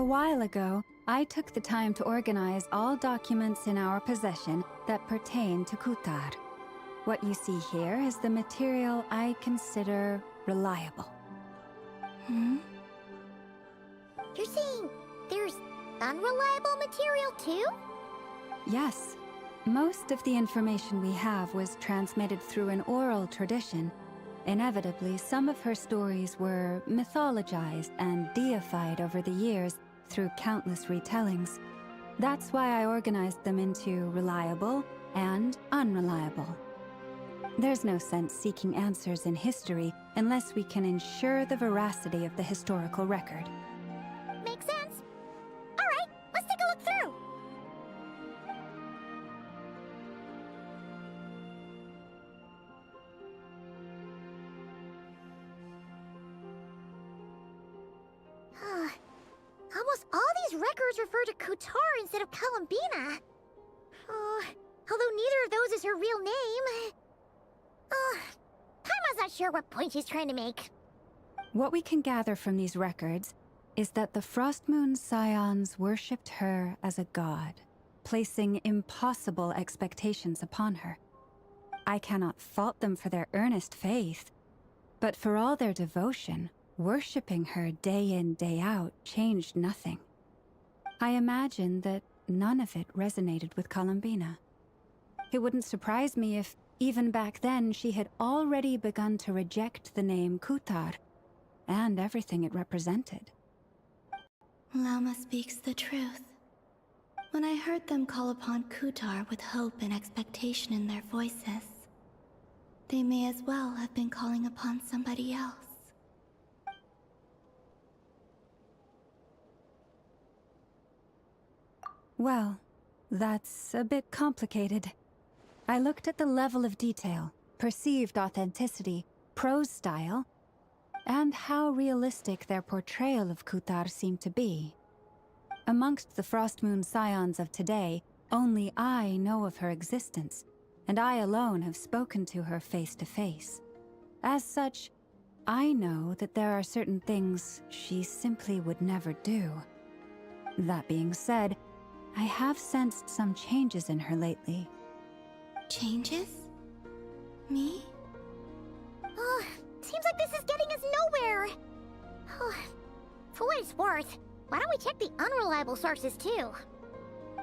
while ago, I took the time to organize all documents in our possession that pertain to Kutar. What you see here is the material I consider reliable. You're saying there's unreliable material too? Yes. Most of the information we have was transmitted through an oral tradition. Inevitably, some of her stories were mythologized and deified over the years through countless retellings. That's why I organized them into reliable and unreliable. There's no sense seeking answers in history unless we can ensure the veracity of the historical record. Makes sense. All right, let's take a look through. Almost all these records refer to Kutar instead of Colombina. Although neither of those is her real name. Paimon's not sure what point she's trying to make. What we can gather from these records is that the Frost Moon Scions worshipped her as a god, placing impossible expectations upon her. I cannot fault them for their earnest faith, but for all their devotion, worshipping her day in, day out changed nothing. I imagine that none of it resonated with Colombina. It wouldn't surprise me if, even back then, she had already begun to reject the name Kutar and everything it represented. Lama speaks the truth. When I heard them call upon Kutar with hope and expectation in their voices, they may as well have been calling upon somebody else. Well, that's a bit complicated. I looked at the level of detail, perceived authenticity, prose style, and how realistic their portrayal of Kutar seemed to be. Amongst the Frost Moon Scions of today, only I know of her existence, and I alone have spoken to her face to face. As such, I know that there are certain things she simply would never do. That being said, I have sensed some changes in her lately. Changes? Me? Seems like this is getting us nowhere. For what it's worth, why don't we check the unreliable sources too?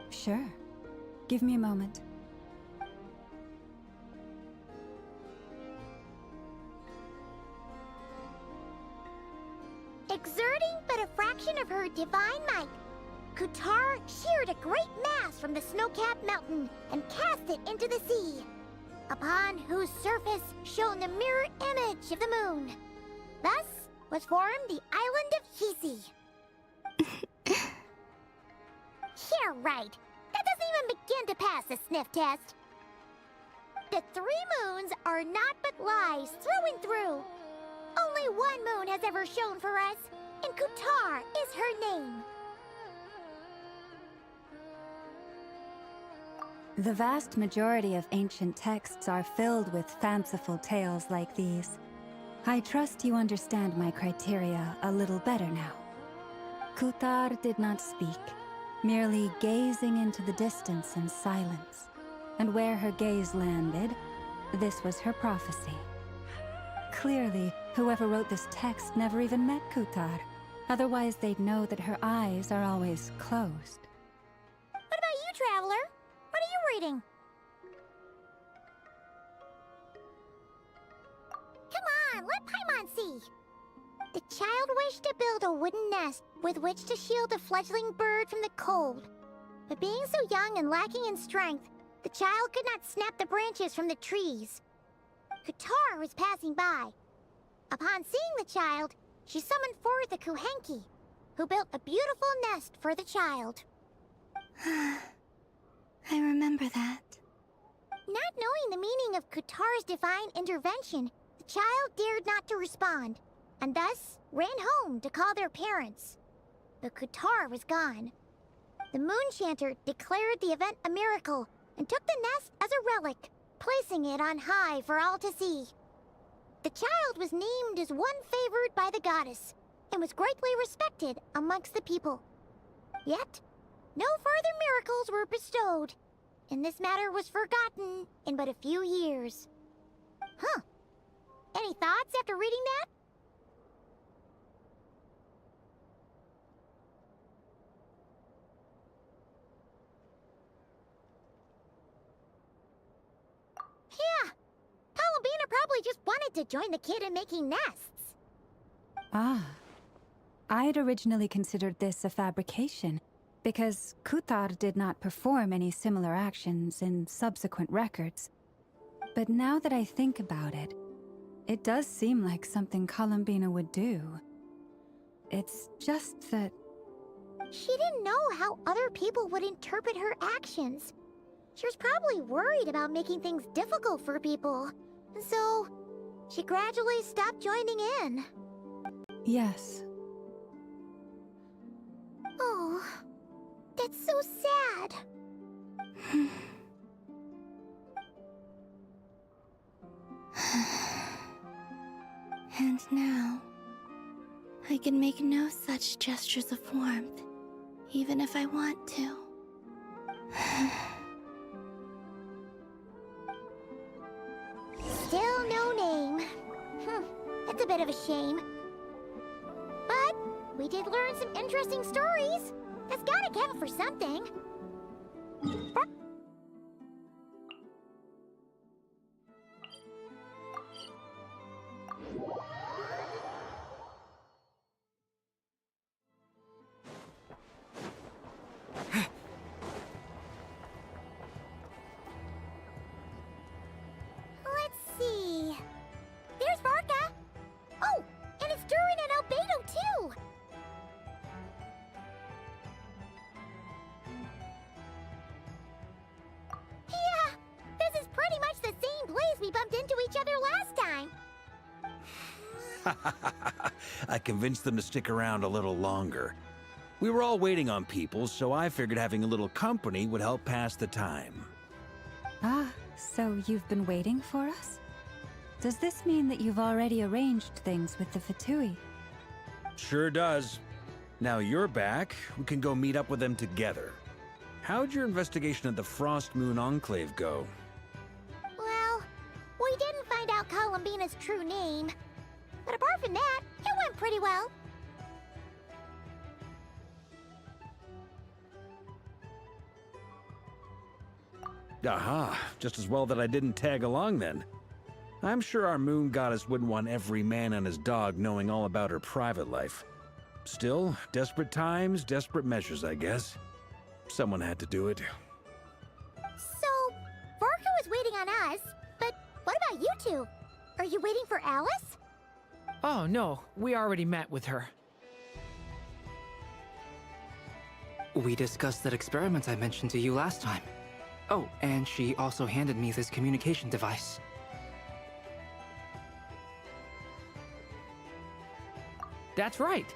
Sure. Give me a moment. Exerting but a fraction of her divine might, Kutar sheared a great mass from the snow-capped mountain and cast it into the sea, upon whose surface shone the mirror image of the moon. Thus was formed the island of Hisi. Yeah, right. That doesn't even begin to pass the sniff test. The 3 moons are naught but lies through and through. Only one moon has ever shone for us, and Kutar is her name. The vast majority of ancient texts are filled with fanciful tales like these. I trust you understand my criteria a little better now. Kutar did not speak, merely gazing into the distance in silence. And where her gaze landed, this was her prophecy. Clearly, whoever wrote this text never even met Kutar. Otherwise, they'd know that her eyes are always closed. What about you, Traveler? What are you reading? Come on, let Paimon see. The child wished to build a wooden nest with which to shield a fledgling bird from the cold. But being so young and lacking in strength, the child could not snap the branches from the trees. Kutar was passing by. Upon seeing the child, she summoned forth a Kuhenki, who built a beautiful nest for the child. I remember that. Not knowing the meaning of Kutar's divine intervention, the child dared not to respond, and thus ran home to call their parents. But Kutar was gone. The Moon-Chanter declared the event a miracle and took the nest as a relic, placing it on high for all to see. The child was named as one favored by the goddess, and was greatly respected amongst the people. Yet, no further miracles were bestowed, and this matter was forgotten in but a few years. Huh. Any thoughts after reading that? Yeah. Colombina probably just wanted to join the kid in making nests. Ah. I'd originally considered this a fabrication, because Kutar did not perform any similar actions in subsequent records. But now that I think about it, it does seem like something Colombina would do. It's just that... She didn't know how other people would interpret her actions. She was probably worried about making things difficult for people. So, she gradually stopped joining in. Yes. Oh, that's so sad. And now, I can make no such gestures of warmth, even if I want to. Still no name. That's a bit of a shame. But we did learn some interesting stories. That's gotta count for something. Let's see. There's Varka. Oh, and it's Durin and Albedo too. Yeah, this is pretty much the same place we bumped into each other last time. I convinced them to stick around a little longer. We were all waiting on people, so I figured having a little company would help pass the time. Ah, so you've been waiting for us? Does this mean that you've already arranged things with the Fatui? Sure does. Now you're back, we can go meet up with them together. How'd your investigation of the Frost Moon Enclave go? Well, we didn't find out Colombina's true name. But apart from that, it went pretty well. Aha, just as well that I didn't tag along then. I'm sure our moon goddess wouldn't want every man and his dog knowing all about her private life. Still, desperate times, desperate measures, I guess. Someone had to do it. So, Varka was waiting on us, but what about you two? Are you waiting for Alice? Oh, no. We already met with her. We discussed that experiment I mentioned to you last time. Oh, and she also handed me this communication device. That's right.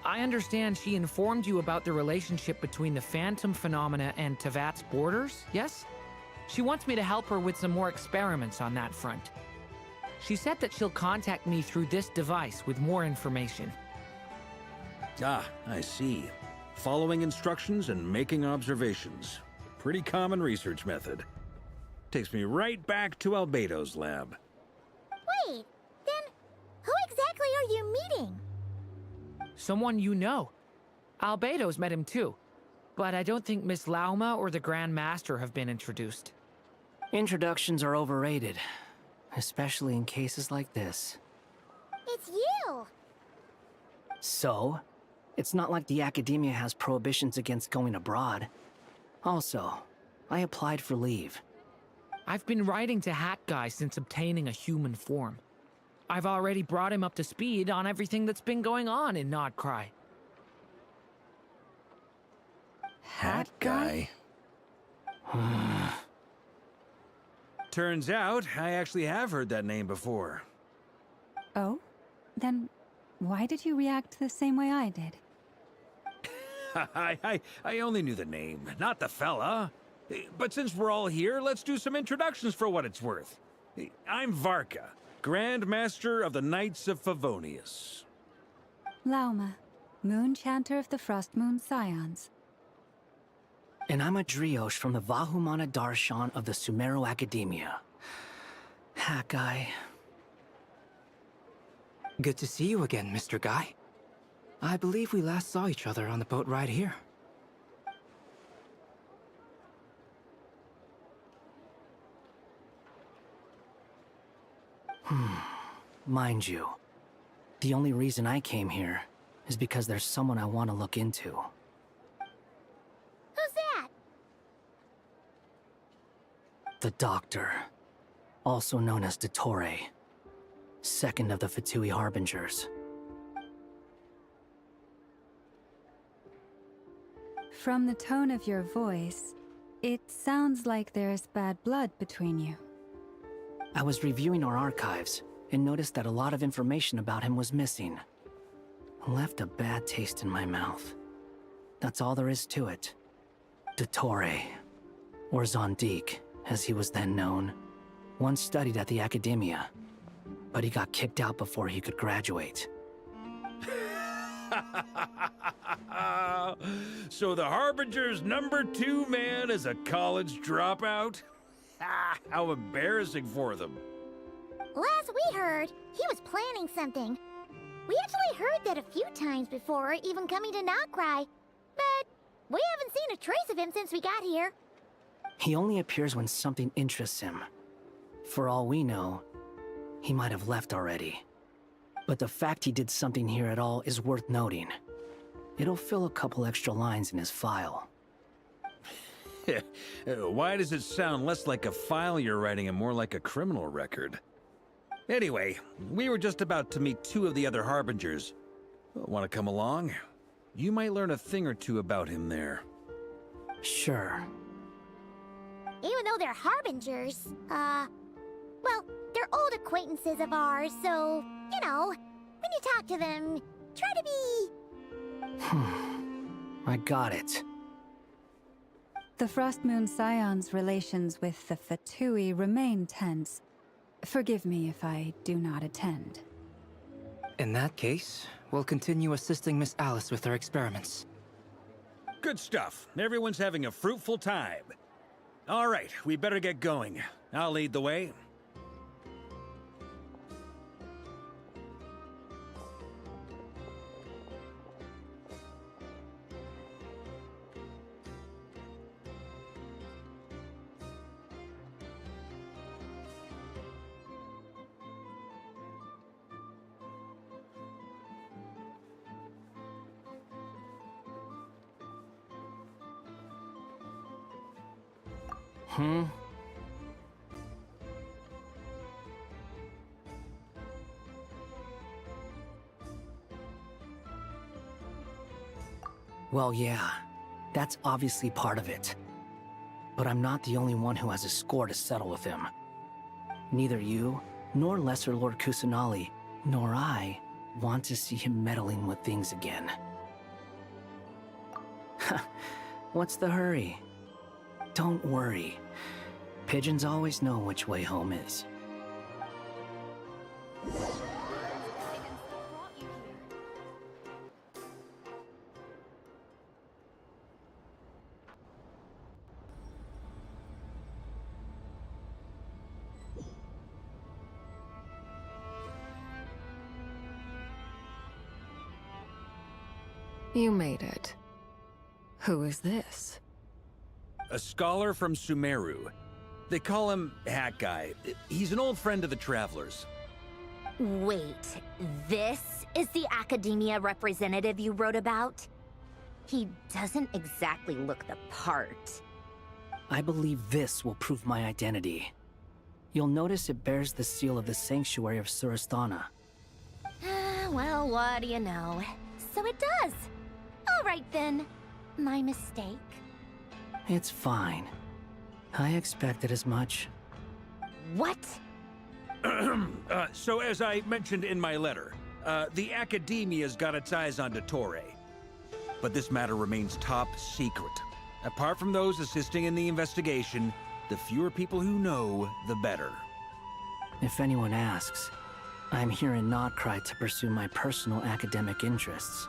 I understand she informed you about the relationship between the phantom phenomena and Tevat's borders, yes? She wants me to help her with some more experiments on that front. She said that she'll contact me through this device with more information. Ah, I see. Following instructions and making observations. Pretty common research method. Takes me right back to Albedo's lab. Wait, then who exactly are you meeting? Someone you know. Albedo's met him too. But I don't think Miss Lauma or the Grand Master have been introduced. Introductions are overrated, especially in cases like this. It's you! So, it's not like the academia has prohibitions against going abroad. Also, I applied for leave. I've been writing to Hat Guy since obtaining a human form. I've already brought him up to speed on everything that's been going on in Nodcry. Hat guy? Turns out, I actually have heard that name before. Oh? Then why did you react the same way I did? I only knew the name, not the fella. But since we're all here, let's do some introductions for what it's worth. I'm Varka, Grand Master of the Knights of Favonius. Lauma, Moon Chanter of the Frost Moon Scions. And I'm a Drioche from the Vahumana Darshan of the Sumeru Academia. Hat guy. Good to see you again, Mr. Guy. I believe we last saw each other on the boat ride here. Mind you, the only reason I came here is because there's someone I want to look into. Who's that? The Doctor, also known as Dottore, second of the Fatui Harbingers. From the tone of your voice, it sounds like there's bad blood between you. I was reviewing our archives and noticed that a lot of information about him was missing. Left a bad taste in my mouth. That's all there is to it. Dottore, or Zondique, as he was then known, once studied at the Academia, but he got kicked out before he could graduate. So the Harbinger's #2 man is a college dropout? How embarrassing for them. Last we heard, he was planning something. We actually heard that a few times before, even coming to Notcry. But we haven't seen a trace of him since we got here. He only appears when something interests him. For all we know, he might have left already. But the fact he did something here at all is worth noting. It'll fill a couple extra lines in his file. Why does it sound less like a file you're writing and more like a criminal record? Anyway, we were just about to meet 2 of the other Harbingers. Want to come along? You might learn a thing or two about him there. Sure. Even though they're Harbingers, well, they're old acquaintances of ours, so, you know, when you talk to them, try to be... I got it. The Frost Moon Scions' relations with the Fatui remain tense. Forgive me if I do not attend. In that case, we'll continue assisting Miss Alice with her experiments. Good stuff. Everyone's having a fruitful time. All right, we better get going. I'll lead the way. Well, yeah, that's obviously part of it. But I'm not the only one who has a score to settle with him. Neither you, nor Lesser Lord Kusanali, nor I want to see him meddling with things again. What's the hurry? Don't worry. Pigeons always know which way home is. You made it. Who is this? A scholar from Sumeru. They call him Hat Guy. He's an old friend of the Travelers. Wait, this is the Academia representative you wrote about? He doesn't exactly look the part. I believe this will prove my identity. You'll notice it bears the seal of the Sanctuary of Surasthana. Well, what do you know? So it does. All right then. My mistake. It's fine. I expected as much. What? So as I mentioned in my letter, the Academia's got its eyes on Dottore. But this matter remains top secret. Apart from those assisting in the investigation, the fewer people who know, the better. If anyone asks, I'm here in Notcry to pursue my personal academic interests.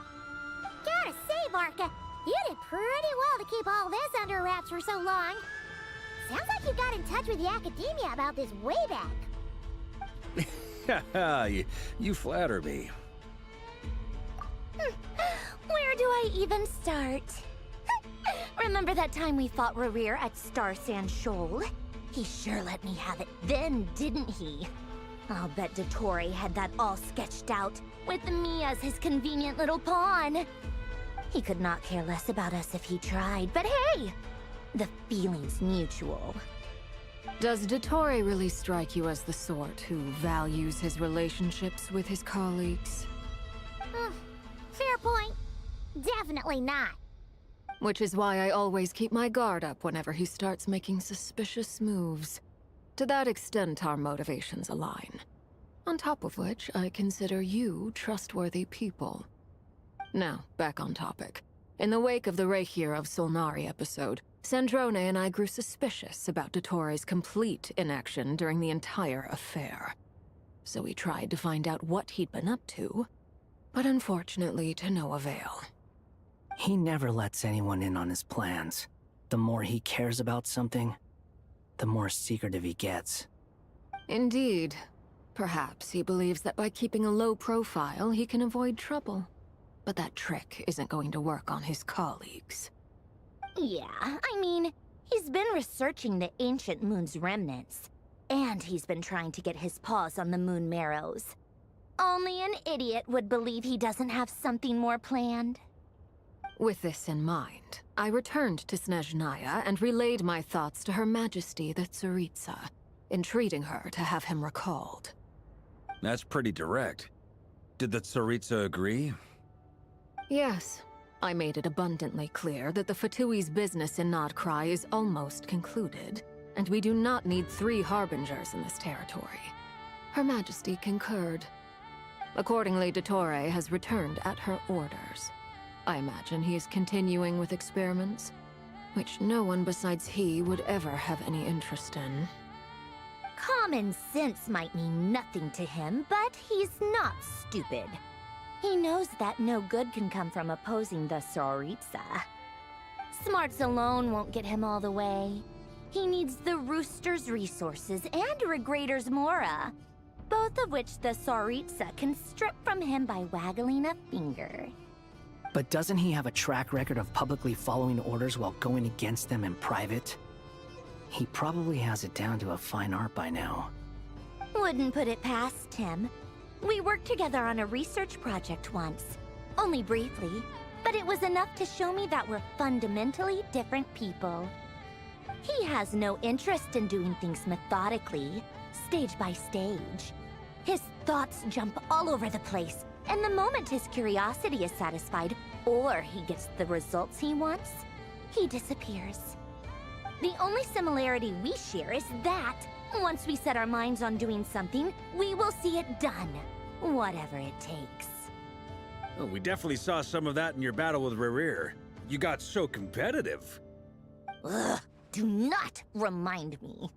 job, Arca. You did pretty well to keep all this under wraps for so long. Sounds like you got in touch with the Academia about this way back. Haha, you flatter me. Where do I even start? Remember that time we fought Rerir at Star Sand Shoal? He sure let me have it then, didn't he? I'll bet Dottore had that all sketched out, with me as his convenient little pawn. He could not care less about us if he tried, but hey! The feeling's mutual. Does Dottore really strike you as the sort who values his relationships with his colleagues? Fair point. Definitely not. Which is why I always keep my guard up whenever he starts making suspicious moves. To that extent, our motivations align. On top of which, I consider you trustworthy people. Now, back on topic. In the wake of the Reikir of Solnari episode, Sandrone and I grew suspicious about Dottore's complete inaction during the entire affair. So we tried to find out what he'd been up to, but unfortunately to no avail. He never lets anyone in on his plans. The more he cares about something, the more secretive he gets. Indeed. Perhaps he believes that by keeping a low profile, he can avoid trouble. But that trick isn't going to work on his colleagues. Yeah, I mean, he's been researching the ancient moon's remnants. And he's been trying to get his paws on the moon marrows. Only an idiot would believe he doesn't have something more planned. With this in mind, I returned to Snezhnaya and relayed my thoughts to Her Majesty the Tsaritsa, entreating her to have him recalled. That's pretty direct. Did the Tsaritsa agree? Yes. I made it abundantly clear that the Fatui's business in Nodcry is almost concluded, and we do not need 3 harbingers in this territory. Her Majesty concurred. Accordingly, Dottore has returned at her orders. I imagine he is continuing with experiments, which no one besides he would ever have any interest in. Common sense might mean nothing to him, but he's not stupid. He knows that no good can come from opposing the Tsaritsa. Smarts alone won't get him all the way. He needs the Rooster's resources and Regrator's Mora, both of which the Tsaritsa can strip from him by waggling a finger. But doesn't he have a track record of publicly following orders while going against them in private? He probably has it down to a fine art by now. Wouldn't put it past him. We worked together on a research project once. Only briefly, but it was enough to show me that we're fundamentally different people. He has no interest in doing things methodically, stage by stage. His thoughts jump all over the place, and the moment his curiosity is satisfied, or he gets the results he wants, he disappears. The only similarity we share is that, once we set our minds on doing something, we will see it done, whatever it takes. Oh, we definitely saw some of that in your battle with Rerir. You got so competitive. Ugh, do not remind me.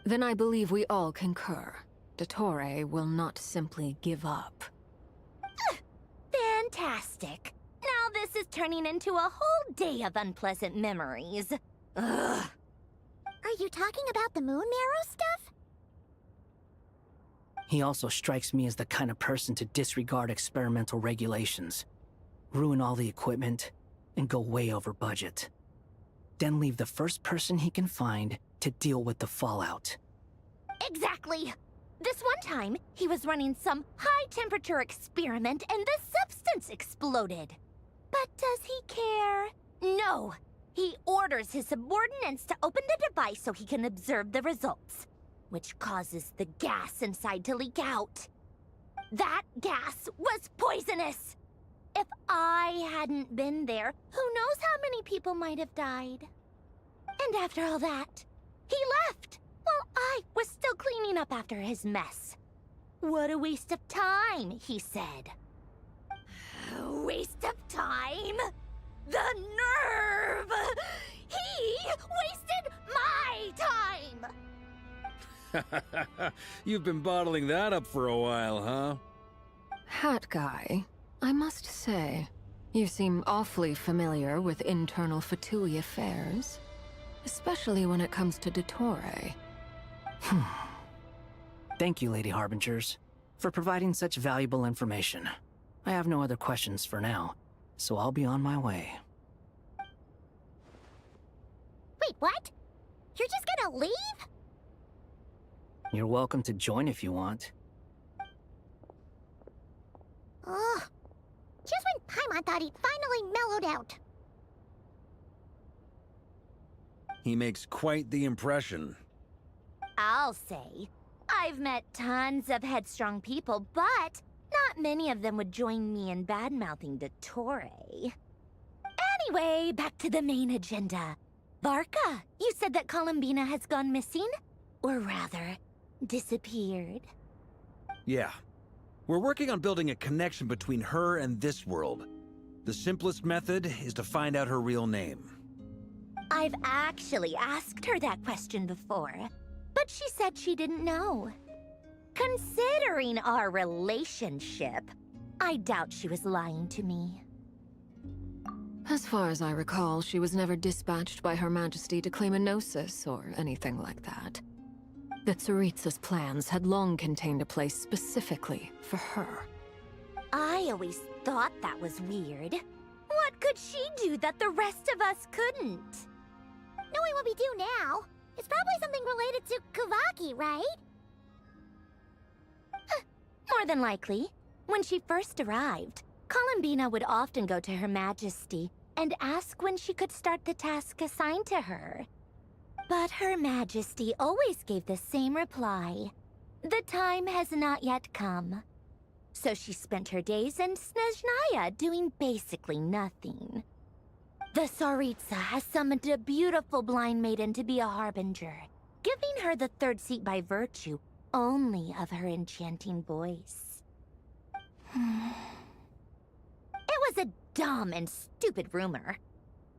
Then I believe we all concur. Dottore will not simply give up. Fantastic. Now this is turning into a whole day of unpleasant memories. Ugh. Are you talking about the moon marrow stuff? He also strikes me as the kind of person to disregard experimental regulations, ruin all the equipment, and go way over budget. Then leave the first person he can find to deal with the fallout. Exactly. This one time, he was running some high-temperature experiment and the substance exploded. But does he care? No. He orders his subordinates to open the device so he can observe the results, which causes the gas inside to leak out. That gas was poisonous! If I hadn't been there, who knows how many people might have died. And after all that, he left, while I was still cleaning up after his mess. What a waste of time, he said. Waste of time? The nerve! He wasted my time! You've been bottling that up for a while, huh? Hat guy, I must say, You seem awfully familiar with internal Fatui affairs, especially when it comes to Dottore. Thank you, Lady Harbingers, for providing such valuable information. I have no other questions for now, so I'll be on my way. Wait, what? You're just gonna leave? You're welcome to join if you want. Ugh. Just when Paimon thought he'd finally mellowed out. He makes quite the impression. I'll say. I've met tons of headstrong people, but not many of them would join me in bad-mouthing Dottore. Anyway, back to the main agenda. Varka, you said that Colombina has gone missing? Or rather, disappeared. Yeah. We're working on building a connection between her and this world. The simplest method is to find out her real name. I've actually asked her that question before, but she said she didn't know. Considering our relationship, I doubt she was lying to me. As far as I recall, she was never dispatched by Her Majesty to claim a gnosis or anything like that. The Tsaritsa's plans had long contained a place specifically for her. I always thought that was weird. What could she do that the rest of us couldn't? Knowing what we do now, it's probably something related to Kavaki, right? More than likely. When she first arrived, Colombina would often go to Her Majesty and ask when she could start the task assigned to her. But Her Majesty always gave the same reply. The time has not yet come. So she spent her days in Snezhnaya doing basically nothing. The Tsaritsa has summoned a beautiful blind maiden to be a harbinger, giving her the third seat by virtue only of her enchanting voice. It was a dumb and stupid rumor,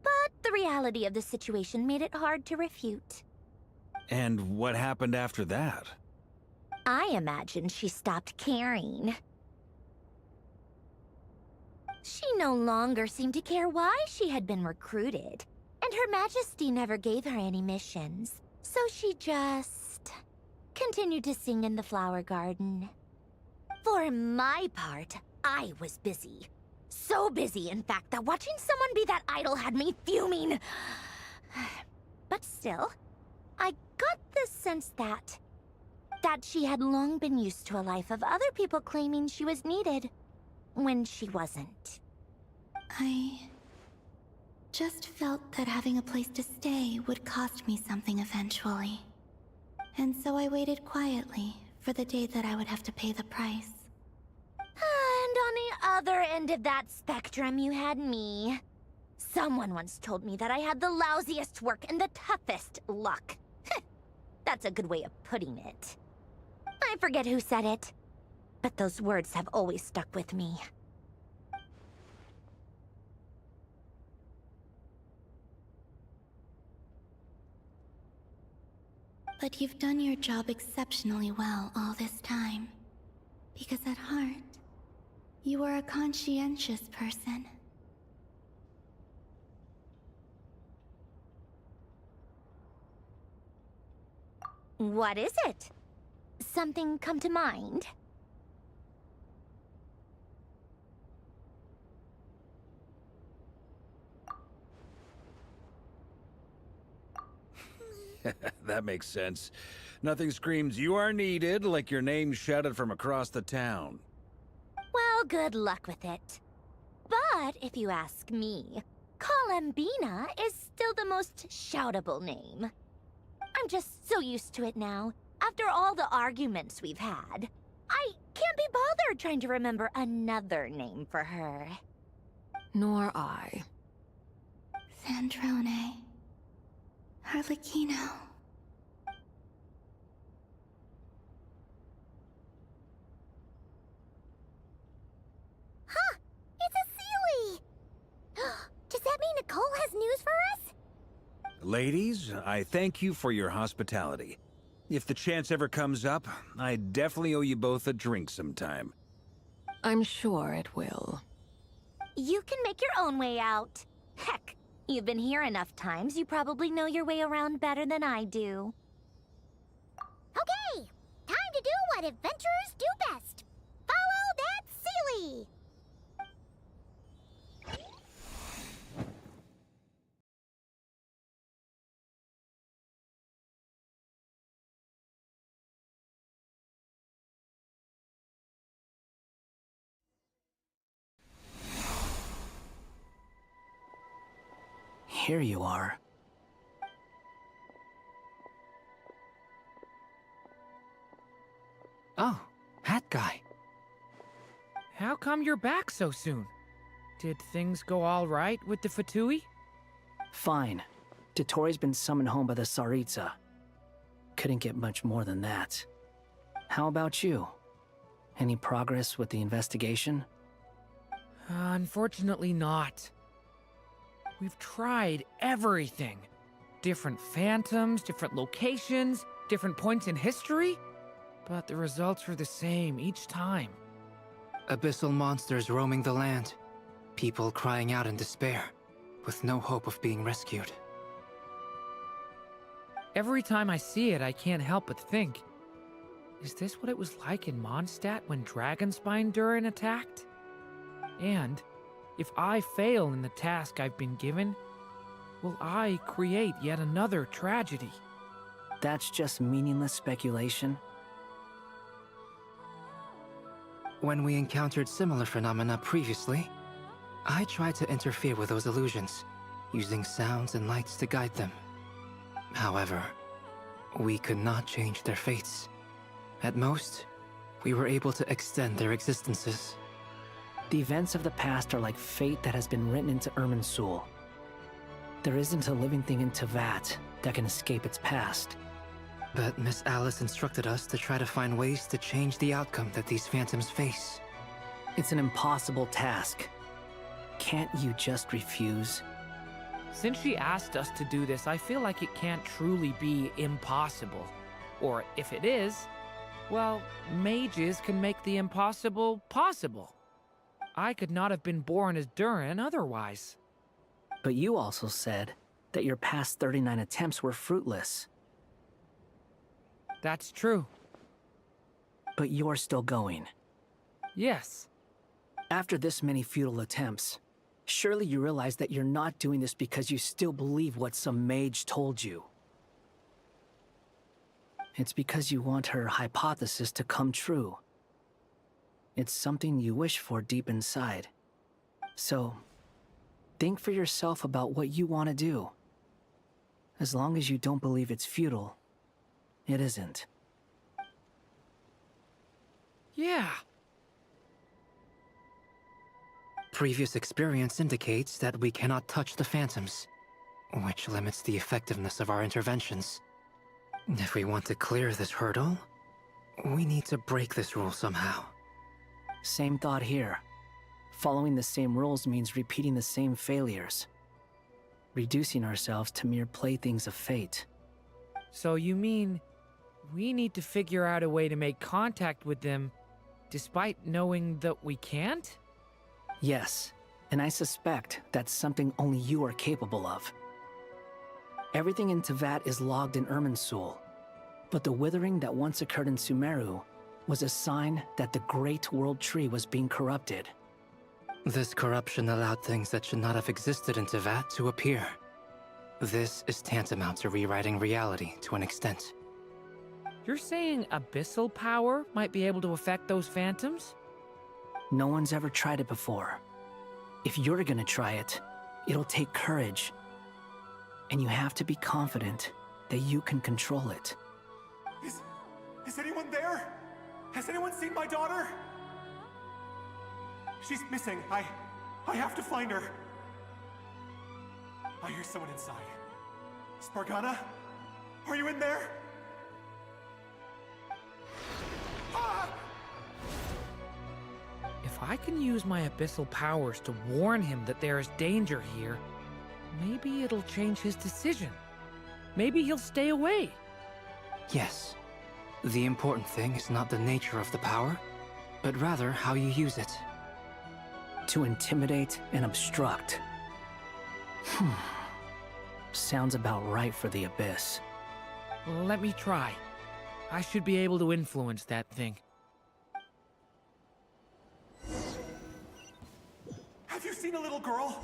but the reality of the situation made it hard to refute. And what happened after that? I imagine she stopped caring. She no longer seemed to care why she had been recruited, and Her Majesty never gave her any missions, so she just continued to sing in the flower garden. For my part, I was busy. So busy, in fact, that watching someone be that idol had me fuming. But still, I got the sense that she had long been used to a life of other people claiming she was needed when she wasn't. I just felt that having a place to stay would cost me something eventually. And so I waited quietly for the day that I would have to pay the price. And on the other end of that spectrum, you had me. Someone once told me that I had the lousiest work and the toughest luck. That's a good way of putting it. I forget who said it, but those words have always stuck with me. But you've done your job exceptionally well all this time. Because at heart, you are a conscientious person. What is it? Something come to mind? That makes sense. Nothing screams you are needed like your name shouted from across the town. Well, good luck with it. But if you ask me, Colombina is still the most shoutable name. I'm just so used to it now. After all the arguments we've had, I can't be bothered trying to remember another name for her. Nor I. Sandrone. Harlequino. Huh! It's a Sealy! Does that mean Nicole has news for us? Ladies, I thank you for your hospitality. If the chance ever comes up, I definitely owe you both a drink sometime. I'm sure it will. You can make your own way out. Heck, you've been here enough times, you probably know your way around better than I do. Okay, time to do what adventurers do best. Follow that Sealy! Here you are. Oh, hat guy. How come you're back so soon? Did things go all right with the Fatui? Fine. Dotori's been summoned home by the Tsaritsa. Couldn't get much more than that. How about you? Any progress with the investigation? Unfortunately not. We've tried everything. Different phantoms, different locations, different points in history. But the results are the same each time. Abyssal monsters roaming the land. People crying out in despair, with no hope of being rescued. Every time I see it, I can't help but think, is this what it was like in Mondstadt when Dragonspine Durin attacked? And if I fail in the task I've been given, will I create yet another tragedy? That's just meaningless speculation. When we encountered similar phenomena previously, I tried to interfere with those illusions, using sounds and lights to guide them. However, we could not change their fates. At most, we were able to extend their existences. The events of the past are like fate that has been written into Irminsul. There isn't a living thing in Teyvat that can escape its past. But Miss Alice instructed us to try to find ways to change the outcome that these phantoms face. It's an impossible task. Can't you just refuse? Since she asked us to do this, I feel like it can't truly be impossible. Or if it is, well, mages can make the impossible possible. I could not have been born as Durin otherwise. But you also said that your past 39 attempts were fruitless. That's true. But you're still going. Yes. After this many futile attempts, surely you realize that you're not doing this because you still believe what some mage told you. It's because you want her hypothesis to come true. It's something you wish for deep inside. So, think for yourself about what you want to do. As long as you don't believe it's futile, it isn't. Yeah. Previous experience indicates that we cannot touch the phantoms, which limits the effectiveness of our interventions. If we want to clear this hurdle, we need to break this rule somehow. Same thought here. Following the same rules means repeating the same failures. Reducing ourselves to mere playthings of fate. So you mean we need to figure out a way to make contact with them despite knowing that we can't? Yes, and I suspect that's something only you are capable of. Everything in Teyvat is logged in Irminsul, but the withering that once occurred in Sumeru was a sign that the Great World Tree was being corrupted. This corruption allowed things that should not have existed in Teyvat to appear. This is tantamount to rewriting reality to an extent. You're saying abyssal power might be able to affect those phantoms? No one's ever tried it before. If you're gonna try it, it'll take courage. And you have to be confident that you can control it. Is anyone there? Has anyone seen my daughter? She's missing. I have to find her. I hear someone inside. Spargana? Are you in there? Ah! If I can use my abyssal powers to warn him that there is danger here, maybe it'll change his decision. Maybe he'll stay away. Yes. The important thing is not the nature of the power, but rather how you use it. To intimidate and obstruct. Sounds about right for the Abyss. Let me try. I should be able to influence that thing. Have you seen a little girl?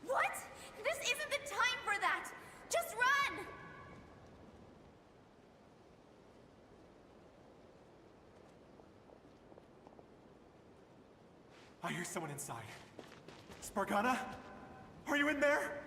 What? This isn't the time for that! Just run! I hear someone inside. Spargana? Are you in there?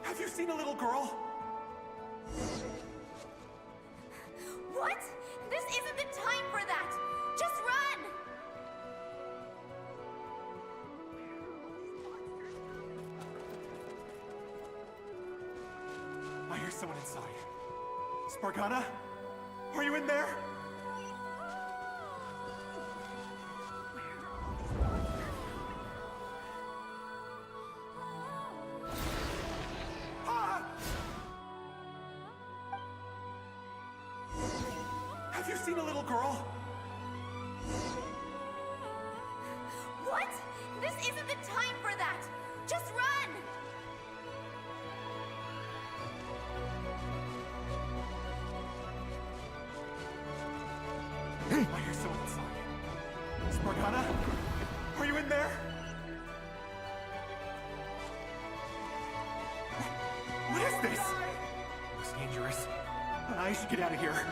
Have you seen a little girl? What? This isn't the time for that! Just run! I hear someone inside. Spargana? Are you in there? Have you seen a little girl? What? This isn't the time for that! Just run! I hear someone inside. Spargana? Are you in there? What is this? Looks dangerous. I should get out of here.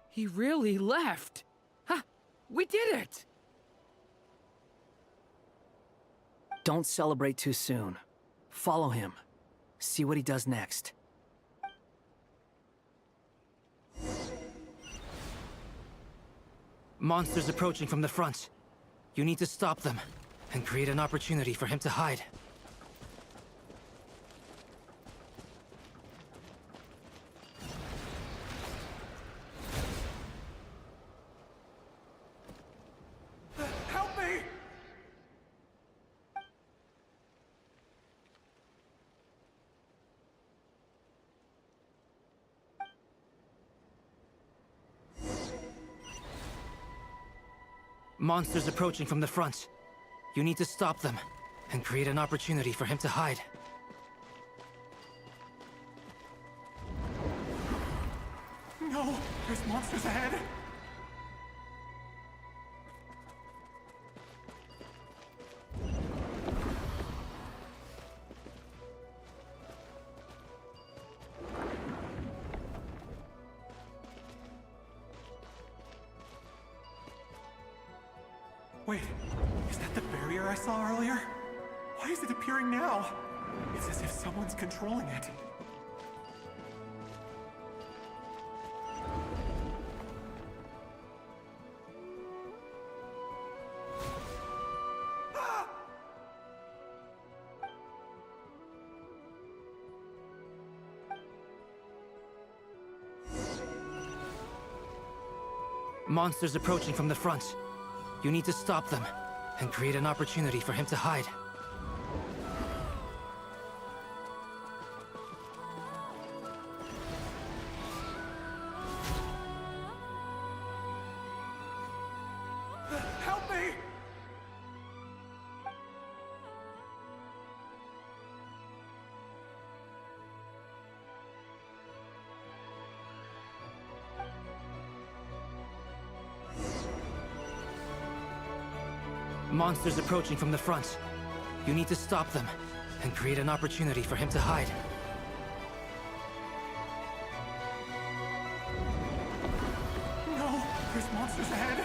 He really left. Ha! We did it! Don't celebrate too soon. Follow him. See what he does next. Monsters approaching from the front. You need to stop them and create an opportunity for him to hide. Help me! Monsters approaching from the front. You need to stop them and create an opportunity for him to hide. No! There's monsters ahead! Wait, is that the barrier I saw earlier? Why is it appearing now? It's as if someone's controlling it. Ah! Monsters approaching from the front. You need to stop them and create an opportunity for him to hide. Help me! Monsters approaching from the front. You need to stop them and create an opportunity for him to hide. No! There's monsters ahead!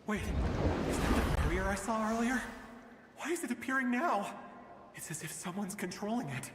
Wait, is that the barrier I saw earlier? Why is it appearing now? It's as if someone's controlling it.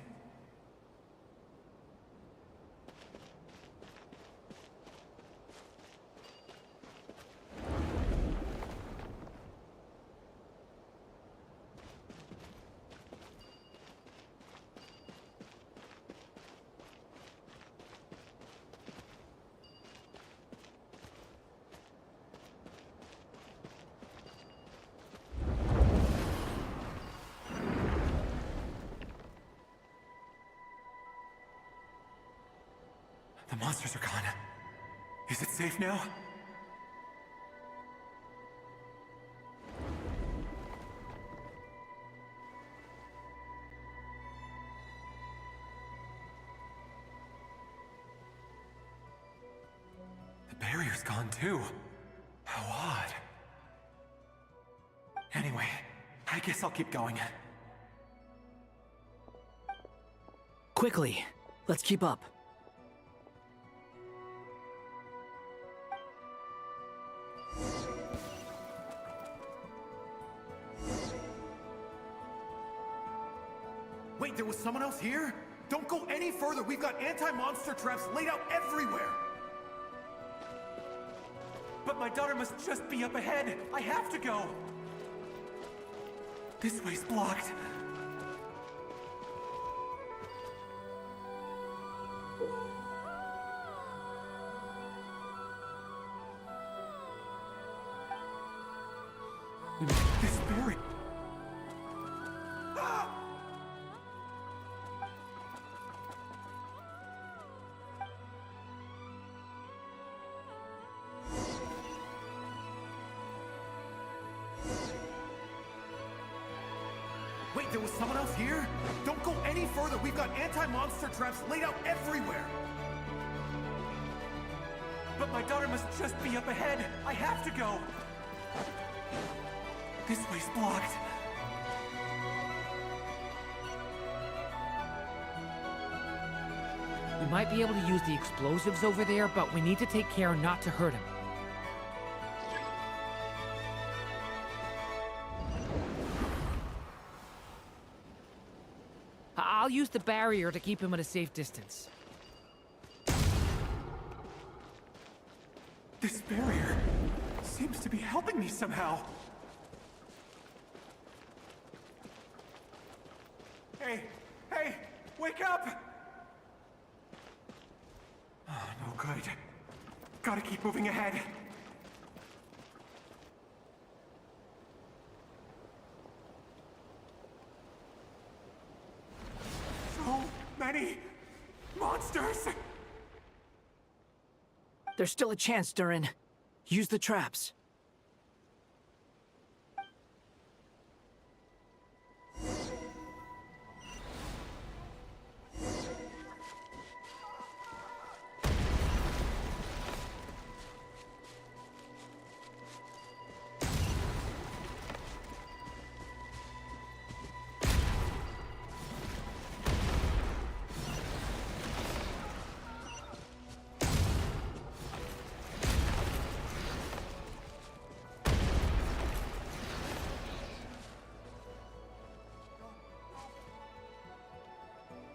The monsters are gone. Is it safe now? The barrier's gone too. How odd. Anyway, I guess I'll keep going. Quickly, let's keep up. Wait, there was someone else here? Don't go any further. We've got anti-monster traps laid out everywhere. But my daughter must just be up ahead. I have to go. This way's blocked. This barrier. Ah! Wait, there was someone else here? Don't go any further. We've got anti-monster traps laid out everywhere. But my daughter must just be up ahead. I have to go. This way's blocked. We might be able to use the explosives over there, but we need to take care not to hurt him. I'll use the barrier to keep him at a safe distance. This barrier seems to be helping me somehow. Hey! Hey! Wake up! Oh, no good. Gotta keep moving ahead. So many monsters! There's still a chance, Durin. Use the traps.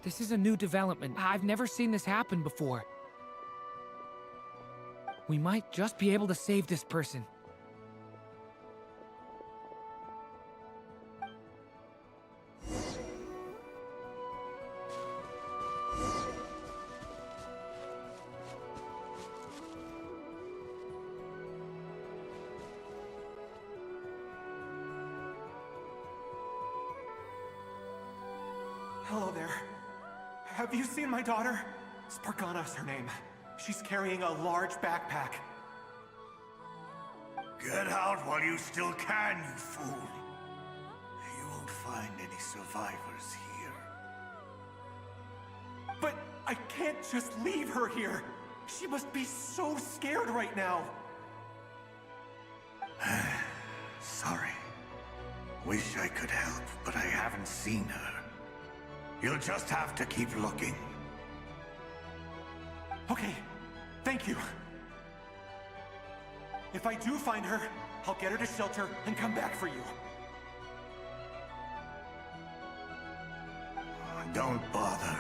This is a new development. I've never seen this happen before. We might just be able to save this person. Hello there. Have you seen my daughter? Spargana's her name. She's carrying a large backpack. Get out while you still can, you fool. You won't find any survivors here. But I can't just leave her here. She must be so scared right now. Sorry. Wish I could help, but I haven't seen her. You'll just have to keep looking. Okay, thank you. If I do find her, I'll get her to shelter and come back for you. Don't bother.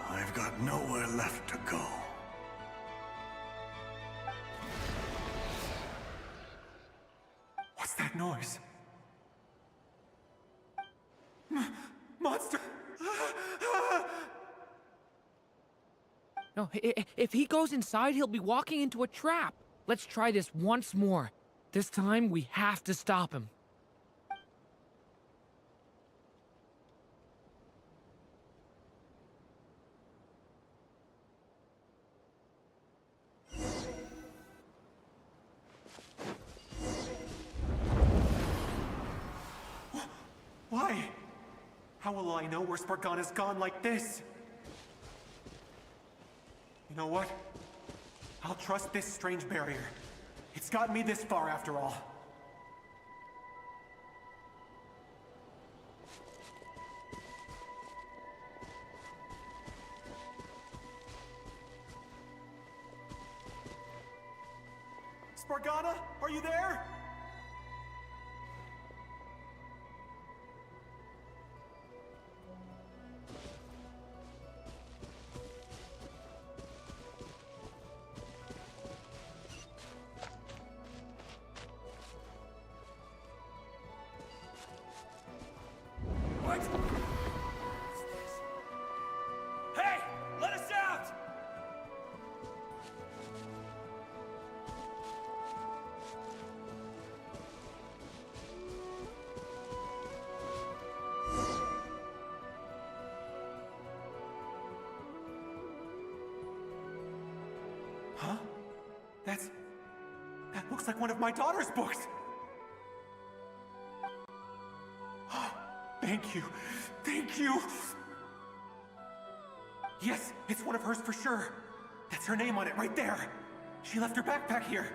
I've got nowhere left to go. What's that noise? Monster! No, if he goes inside, he'll be walking into a trap. Let's try this once more. This time, we have to stop him. Why? How will I know where Spargana's gone like this? You know what? I'll trust this strange barrier. It's gotten me this far after all. Spargana, are you there? Hey! Let us out! Huh? That looks like one of my daughter's books! Thank you. Thank you! Yes, it's one of hers for sure. That's her name on it right there. She left her backpack here.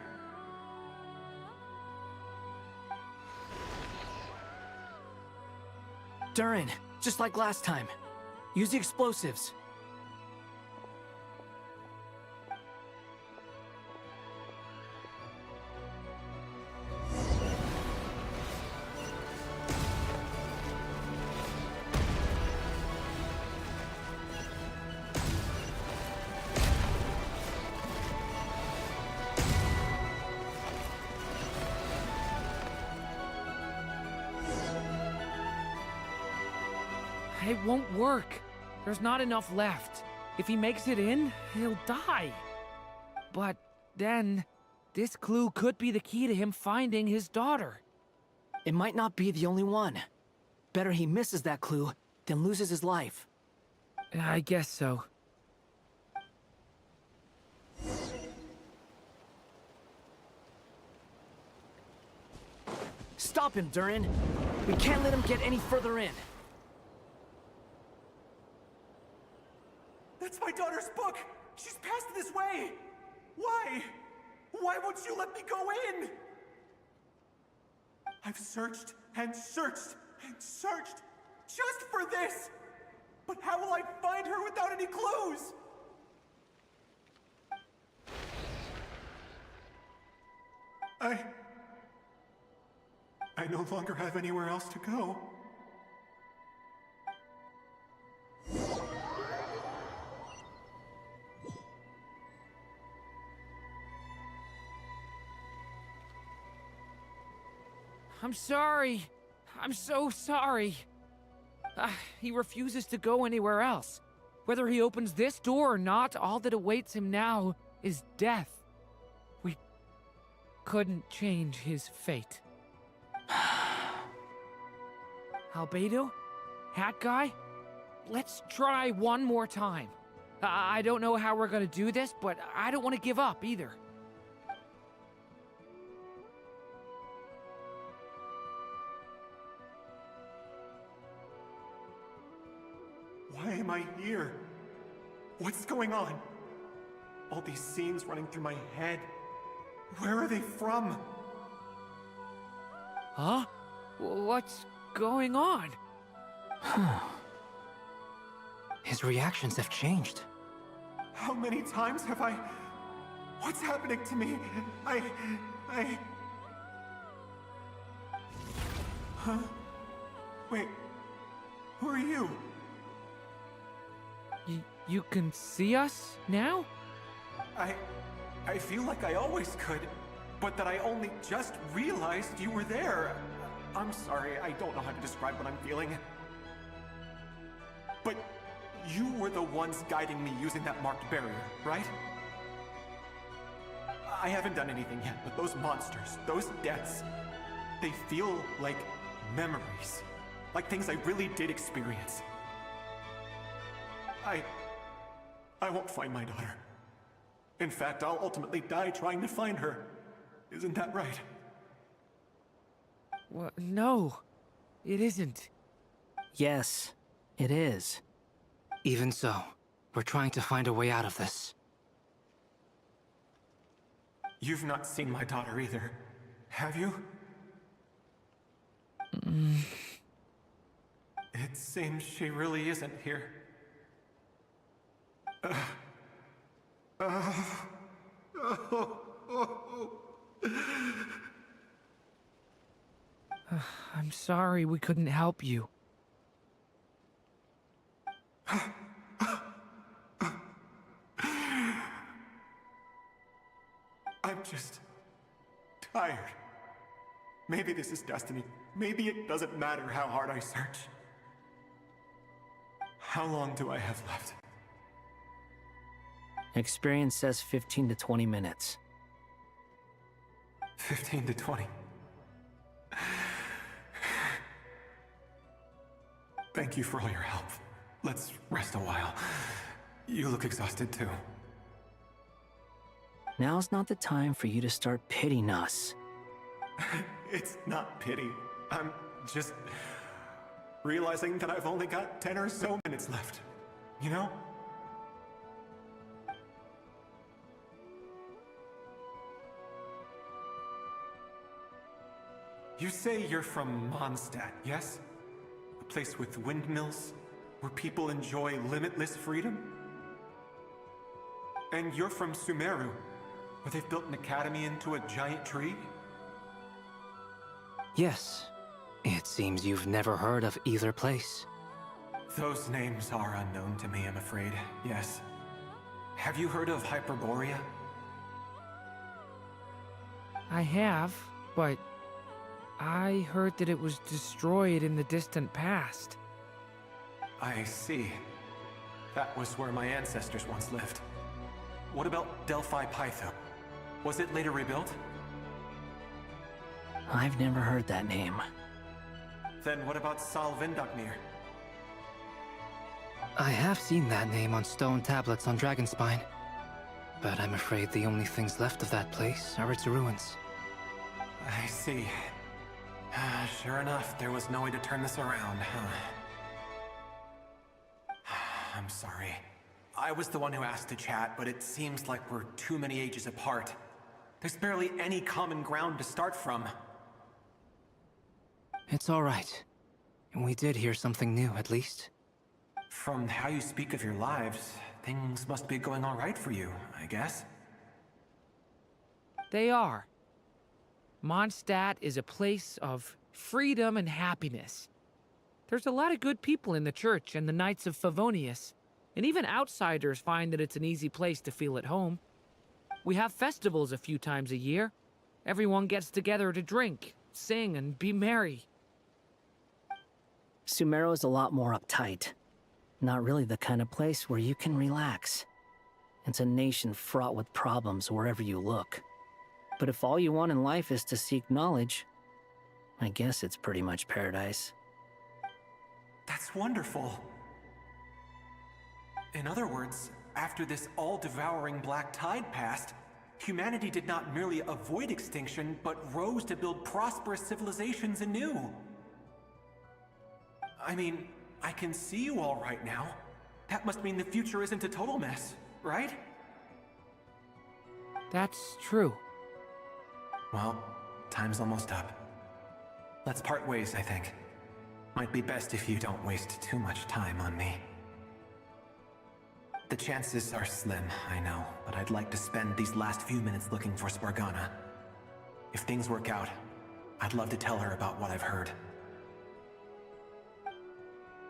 Durin, just like last time. Use the explosives. It won't work. There's not enough left. If he makes it in, he'll die. But then, this clue could be the key to him finding his daughter. It might not be the only one. Better he misses that clue than loses his life. I guess so. Stop him, Durin. We can't let him get any further in. That's my daughter's book! She's passed this way! Why? Why won't you let me go in? I've searched and searched and searched just for this! But how will I find her without any clues? I no longer have anywhere else to go. I'm sorry. I'm so sorry. He refuses to go anywhere else. Whether he opens this door or not, all that awaits him now is death. We couldn't change his fate. Albedo? Hat Guy? Let's try one more time. I don't know how we're gonna do this, but I don't want to give up either. Why am I here? What's going on? All these scenes running through my head. Where are they from? Huh? What's going on? His reactions have changed. How many times have I... What's happening to me? Huh? Wait. Who are you? You can see us now? I feel like I always could, but that I only just realized you were there. I'm sorry, I don't know how to describe what I'm feeling. But you were the ones guiding me using that marked barrier, right? I haven't done anything yet, but those monsters, those deaths, they feel like memories. Like things I really did experience. I won't find my daughter. In fact, I'll ultimately die trying to find her. Isn't that right? Well, no, it isn't. Yes, it is. Even so, we're trying to find a way out of this. You've not seen my daughter either, have you? It seems she really isn't here. I'm sorry we couldn't help you. I'm just tired. Maybe this is destiny. Maybe it doesn't matter how hard I search. How long do I have left? Experience says 15 to 20 minutes. 15 to 20. Thank you for all your help. Let's rest a while. You look exhausted too. Now's not the time for you to start pitying us. It's not pity. I'm just realizing that I've only got 10 or so minutes left. You know? You say you're from Mondstadt, yes? A place with windmills, where people enjoy limitless freedom? And you're from Sumeru, where they've built an academy into a giant tree? Yes. It seems you've never heard of either place. Those names are unknown to me, I'm afraid, yes. Have you heard of Hyperborea? I have, but I heard that it was destroyed in the distant past. I see. That was where my ancestors once lived. What about Delphi Pytho? Was it later rebuilt? I've never heard that name. Then what about Salvindaknir? I have seen that name on stone tablets on Dragonspine, but I'm afraid the only things left of that place are its ruins. I see. Sure enough, there was no way to turn this around, huh? I'm sorry. I was the one who asked to chat, but it seems like we're too many ages apart. There's barely any common ground to start from. It's all right. We did hear something new, at least. From how you speak of your lives, things must be going all right for you, I guess. They are. Mondstadt is a place of freedom and happiness. There's a lot of good people in the church and the Knights of Favonius, and even outsiders find that it's an easy place to feel at home. We have festivals a few times a year. Everyone gets together to drink, sing, and be merry. Sumeru is a lot more uptight. Not really the kind of place where you can relax. It's a nation fraught with problems wherever you look. But if all you want in life is to seek knowledge, I guess it's pretty much paradise. That's wonderful. In other words, after this all-devouring black tide passed, humanity did not merely avoid extinction, but rose to build prosperous civilizations anew. I mean, I can see you all right now. That must mean the future isn't a total mess, right? That's true. Well, time's almost up. Let's part ways, I think. Might be best if you don't waste too much time on me. The chances are slim, I know, but I'd like to spend these last few minutes looking for Spargana. If things work out, I'd love to tell her about what I've heard.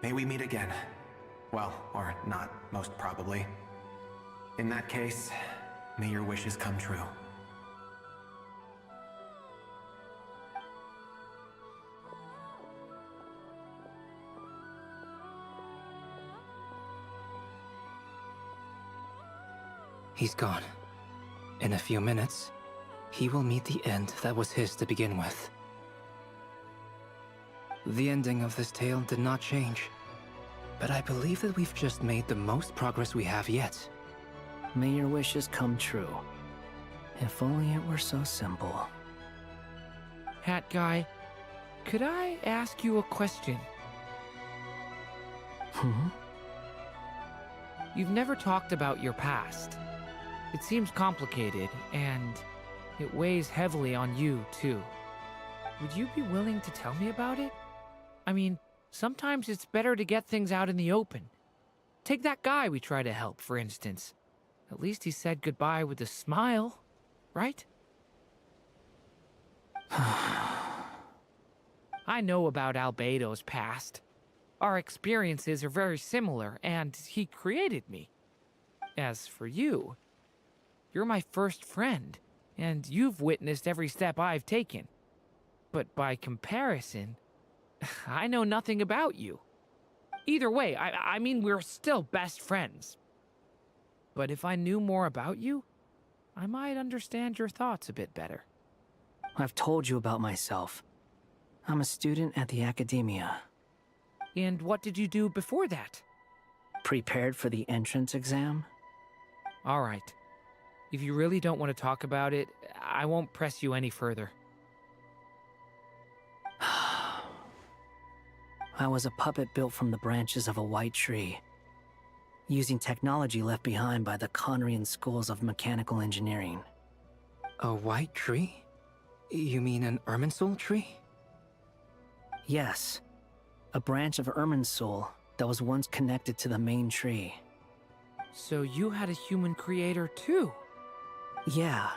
May we meet again. Well, or not, most probably. In that case, may your wishes come true. He's gone. In a few minutes, he will meet the end that was his to begin with. The ending of this tale did not change, but I believe that we've just made the most progress we have yet. May your wishes come true. If only it were so simple. Hat guy, could I ask you a question? You've never talked about your past. It seems complicated, and it weighs heavily on you, too. Would you be willing to tell me about it? I mean, sometimes it's better to get things out in the open. Take that guy we try to help, for instance. At least he said goodbye with a smile, right? I know about Albedo's past. Our experiences are very similar, and he created me. As for you, you're my first friend, and you've witnessed every step I've taken. But by comparison, I know nothing about you. Either way, I mean, we're still best friends. But if I knew more about you, I might understand your thoughts a bit better. I've told you about myself. I'm a student at the academia. And what did you do before that? Prepared for the entrance exam? All right. If you really don't want to talk about it, I won't press you any further. I was a puppet built from the branches of a white tree, using technology left behind by the Conrian schools of mechanical engineering. A white tree? You mean an Irminsul tree? Yes, a branch of Irminsul that was once connected to the main tree. So you had a human creator too? Yeah,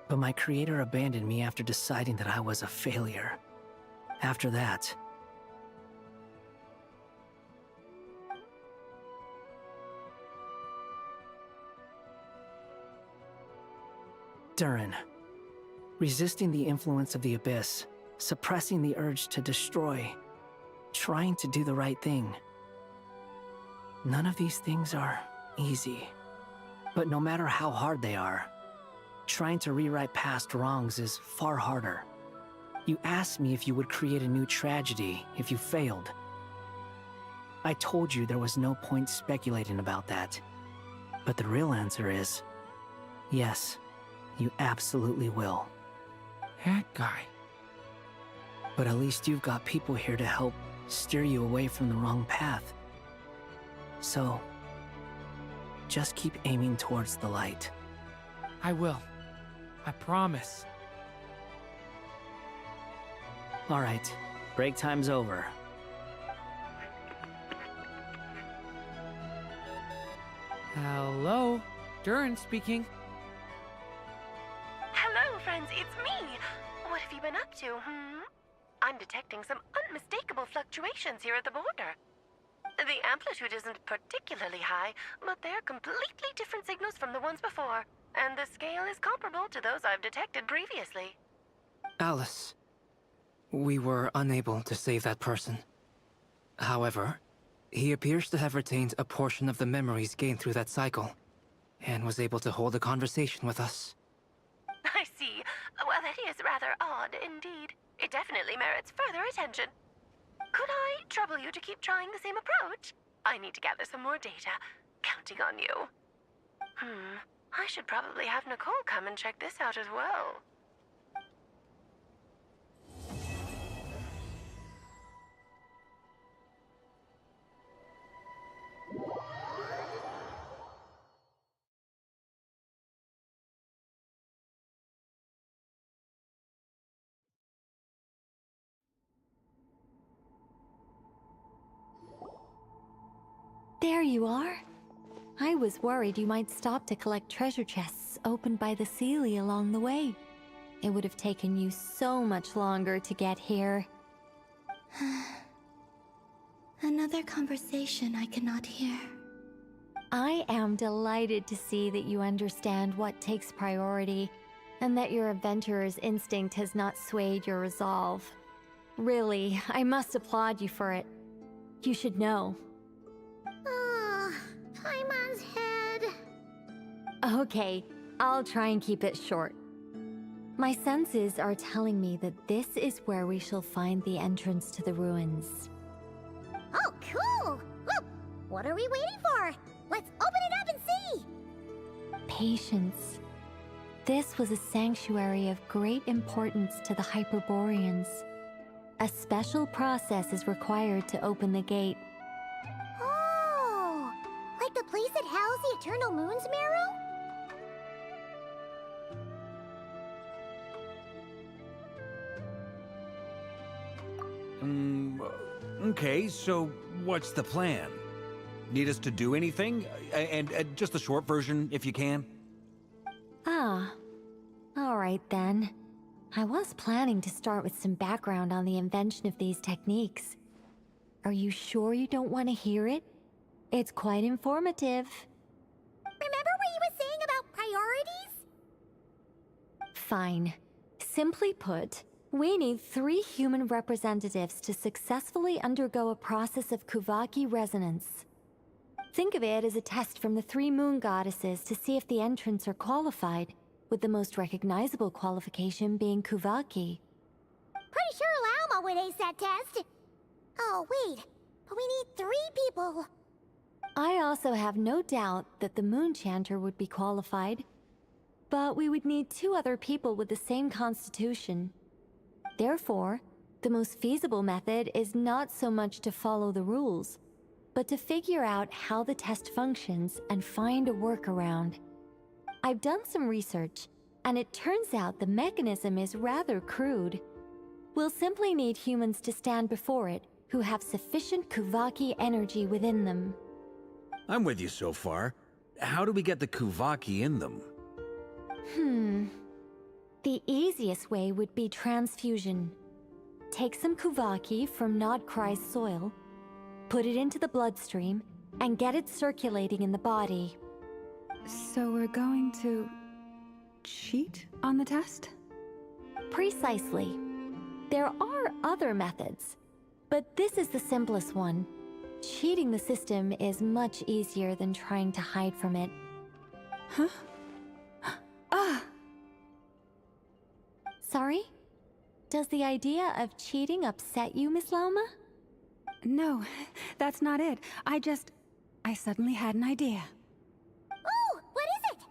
but my creator abandoned me after deciding that I was a failure. After that, Durin, resisting the influence of the Abyss, suppressing the urge to destroy, trying to do the right thing. None of these things are easy. But no matter how hard they are, trying to rewrite past wrongs is far harder. You asked me if you would create a new tragedy if you failed. I told you there was no point speculating about that. But the real answer is, yes, you absolutely will. That guy. But at least you've got people here to help steer you away from the wrong path. So, just keep aiming towards the light. I will. I promise. All right, break time's over. Hello? Durin speaking. Hello, friends, it's me. What have you been up to, I'm detecting some unmistakable fluctuations here at the border. The amplitude isn't particularly high, but they're completely different signals from the ones before, and the scale is comparable to those I've detected previously. Alice, we were unable to save that person. However, he appears to have retained a portion of the memories gained through that cycle, and was able to hold a conversation with us. I see. Well, that is rather odd indeed. It definitely merits further attention. Could I trouble you to keep trying the same approach? I need to gather some more data. Counting on you. I should probably have Nicole come and check this out as well. There you are. I was worried you might stop to collect treasure chests opened by the Seelie along the way. It would have taken you so much longer to get here. Another conversation I cannot hear. I am delighted to see that you understand what takes priority, and that your adventurer's instinct has not swayed your resolve. Really, I must applaud you for it. You should know. Paimon's head. Okay, I'll try and keep it short. My senses are telling me that this is where we shall find the entrance to the ruins. Oh, cool! Well, what are we waiting for? Let's open it up and see! Patience. This was a sanctuary of great importance to the Hyperboreans. A special process is required to open the gate. Oh! Like the place that housed the Eternal Moon's marrow? Okay, so what's the plan? Need us to do anything? And just the short version, if you can. Ah, all right then. I was planning to start with some background on the invention of these techniques. Are you sure you don't want to hear it? It's quite informative. Remember what you were saying about priorities? Fine. Simply put, we need 3 human representatives to successfully undergo a process of Kuvaki resonance. Think of it as a test from the 3 moon goddesses to see if the entrants are qualified, with the most recognizable qualification being Kuvaki. Pretty sure Lauma would ace that test. Oh, wait. But we need 3 people. I also have no doubt that the Moon Chanter would be qualified. But we would need 2 other people with the same constitution. Therefore, the most feasible method is not so much to follow the rules, but to figure out how the test functions and find a workaround. I've done some research, and it turns out the mechanism is rather crude. We'll simply need humans to stand before it who have sufficient Kuvaki energy within them. I'm with you so far. How do we get the Kuvaki in them? The easiest way would be transfusion. Take some Kuvaki from Nodcry's soil, put it into the bloodstream, and get it circulating in the body. So we're going to cheat on the test? Precisely. There are other methods, but this is the simplest one. Cheating the system is much easier than trying to hide from it. Huh? Ah! Sorry? Does the idea of cheating upset you, Miss Lauma? No, that's not it. I suddenly had an idea. Oh, what is it?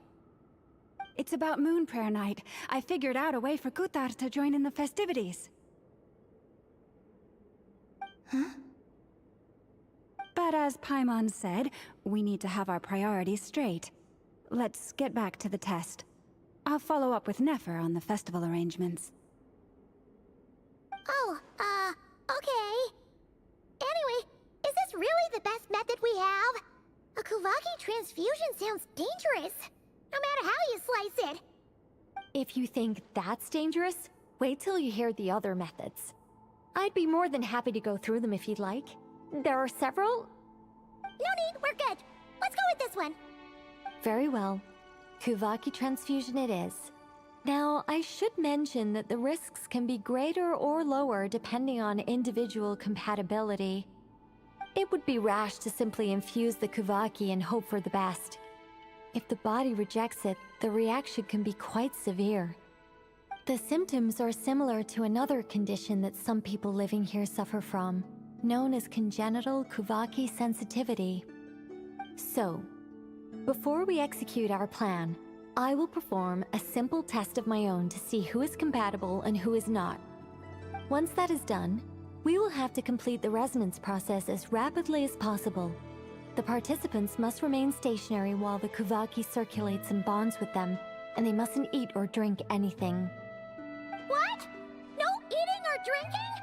It's about Moon Prayer Night. I figured out a way for Kutar to join in the festivities. Huh? But as Paimon said, we need to have our priorities straight. Let's get back to the test. I'll follow up with Nefer on the festival arrangements. Oh, okay. Anyway, is this really the best method we have? A Kuvaki transfusion sounds dangerous, no matter how you slice it. If you think that's dangerous, wait till you hear the other methods. I'd be more than happy to go through them if you'd like. There are several. No need, we're good. Let's go with this one. Very well. Kuvaki transfusion it is. Now, I should mention that the risks can be greater or lower depending on individual compatibility. It would be rash to simply infuse the Kuvaki and hope for the best. If the body rejects it, the reaction can be quite severe. The symptoms are similar to another condition that some people living here suffer from, known as congenital Kuvaki sensitivity. So, before we execute our plan, I will perform a simple test of my own to see who is compatible and who is not. Once that is done, we will have to complete the resonance process as rapidly as possible. The participants must remain stationary while the Kuvaki circulates and bonds with them, and they mustn't eat or drink anything. What? No eating or drinking?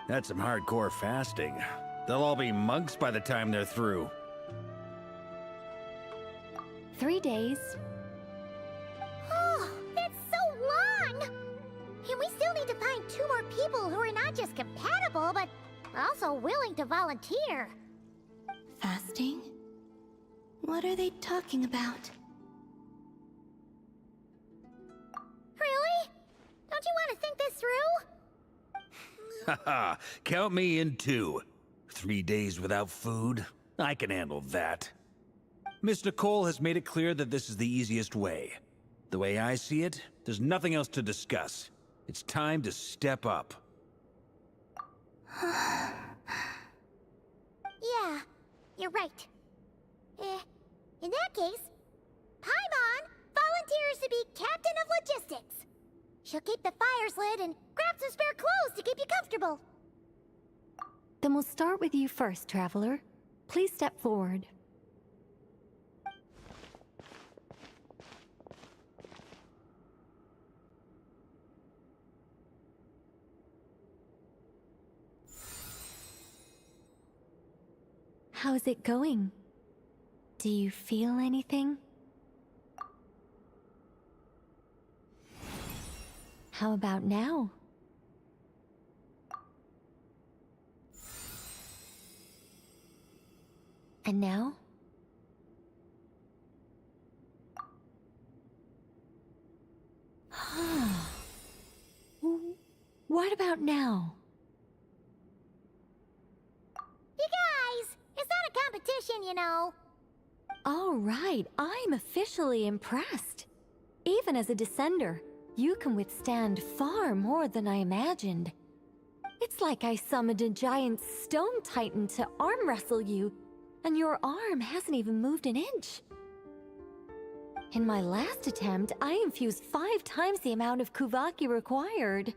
That's some hardcore fasting. They'll all be monks by the time they're through. 3 days. Oh, that's so long! And we still need to find 2 more people who are not just compatible, but also willing to volunteer. Fasting? What are they talking about? Really? Don't you want to think this through? Haha, count me in too. 3 days without food? I can handle that. Miss Nicole has made it clear that this is the easiest way. The way I see it, there's nothing else to discuss. It's time to step up. Yeah, you're right. In that case, Paimon volunteers to be Captain of Logistics. She'll keep the fires lit and grab some spare clothes to keep you comfortable. Then we'll start with you first, Traveler. Please step forward. How's it going? Do you feel anything? How about now? And now? What about now? You guys, it's not a competition, you know. All right, I'm officially impressed. Even as a descender, you can withstand far more than I imagined. It's like I summoned a giant stone titan to arm wrestle you, and your arm hasn't even moved an inch. In my last attempt, I infused 5 times the amount of Kuvaki required.